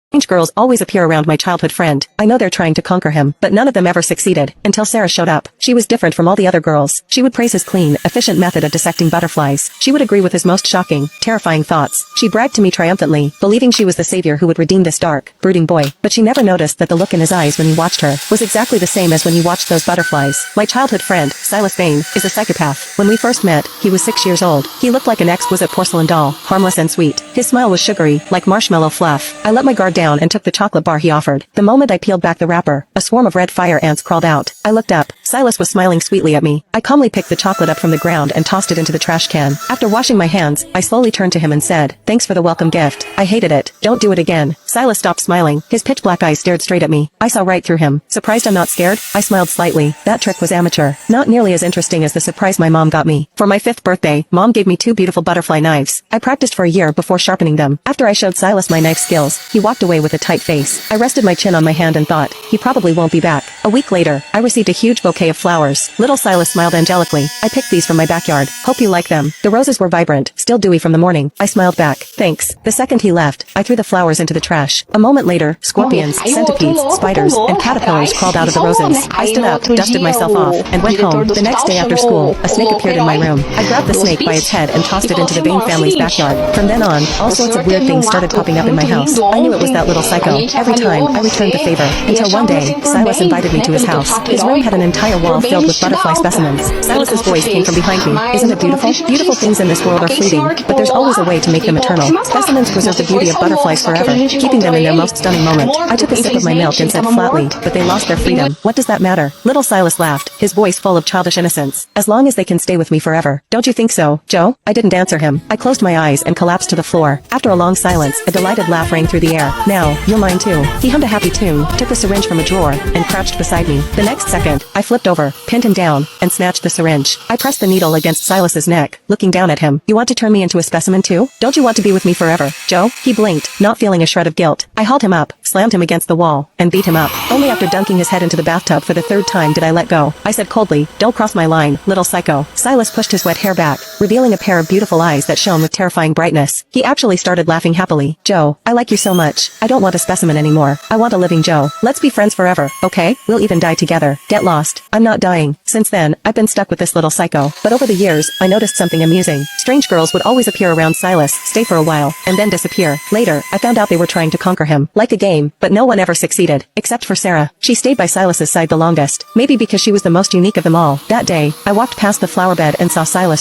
Strange girls always appear around my childhood friend. I know they're trying to conquer him, but none of them ever succeeded, until Sarah showed up. She was different from all the other girls. She would praise his clean, efficient method of dissecting butterflies. She would agree with his most shocking, terrifying thoughts. She bragged to me triumphantly, believing she was the savior who would redeem this dark, brooding boy. But she never noticed that the look in his eyes when he watched her was exactly the same as when he watched those butterflies. My childhood friend, Silas Vane, is a psychopath. When we first met, he was 6 years old. He looked like an exquisite porcelain doll, harmless and sweet. His smile was sugary, like marshmallow fluff. I let my guard down and took the chocolate bar he offered. The moment I peeled back the wrapper, a swarm of red fire ants crawled out. I looked up. Silas was smiling sweetly at me. I calmly picked the chocolate up from the ground and tossed it into the trash can. After washing my hands, I slowly turned to him and said, "Thanks for the welcome gift. I hated it. Don't do it again." Silas stopped smiling. His pitch black eyes stared straight at me. I saw right through him. Surprised I'm not scared? I smiled slightly. That trick was amateur. Not nearly as interesting as the surprise my mom got me. For my 5th birthday, Mom gave me 2 beautiful butterfly knives. I practiced for a year before sharpening them. After I showed Silas my knife skills, he walked away with a tight face. I rested my chin on my hand and thought, he probably won't be back. A week later, I received a huge bouquet of flowers. Little Silas smiled angelically. "I picked these from my backyard. Hope you like them." The roses were vibrant, still dewy from the morning. I smiled back. "Thanks." The second he left, I threw the flowers into the trash. A moment later, scorpions, centipedes, spiders, and caterpillars crawled out of the roses. I stood up, dusted myself off, and went home. The next day after school, a snake appeared in my room. I grabbed the snake by its head and tossed it into the Vane family's backyard. From then on, all sorts of weird things started popping up in my house. I knew it was that little psycho. Every time, I returned the favor. Until one day, Silas invited me to his house. His room had an entire wall filled with butterfly specimens. Silas's voice came from behind me. "Isn't it beautiful? Beautiful things in this world are fleeting, but there's always a way to make them eternal. Specimens preserve the beauty of butterflies forever, keeping them in their most stunning moment." I took a sip of my milk and said flatly, "But they lost their freedom. What does that matter?" Little Silas laughed, his voice full of childish innocence. "As long as they can stay with me forever. Don't you think so, Joe?" I didn't answer him. I closed my eyes and collapsed to the floor. After a long silence, a delighted laugh rang through the air. "Now, you're mine too." He hummed a happy tune, took the syringe from a drawer, and crouched beside me. The next second, I flipped over, pinned him down, and snatched the syringe. I pressed the needle against Silas's neck, looking down at him. "You want to turn me into a specimen too? Don't you want to be with me forever, Joe?" He blinked, not feeling a shred of guilt. I hauled him up, slammed him against the wall, and beat him up. Only after dunking his head into the bathtub for the 3rd time did I let go. I said coldly, "Don't cross my line, little psycho." Silas pushed his wet hair back, revealing a pair of beautiful eyes that shone with terrifying brightness. He actually started laughing happily. "Joe, I like you so much. I don't want a specimen anymore. I want a living Joe. Let's be friends forever, okay? We'll even die together. Get lost." I'm not dying. Since then, I've been stuck with this little psycho. But over the years, I noticed something amusing. Strange girls would always appear around Silas, stay for a while, and then disappear. Later, I found out they were trying to conquer him. Like a game, but no one ever succeeded. Except for Sarah. She stayed by Silas's side the longest. Maybe because she was the most unique of them all. That day, I walked past the flower bed and saw Silas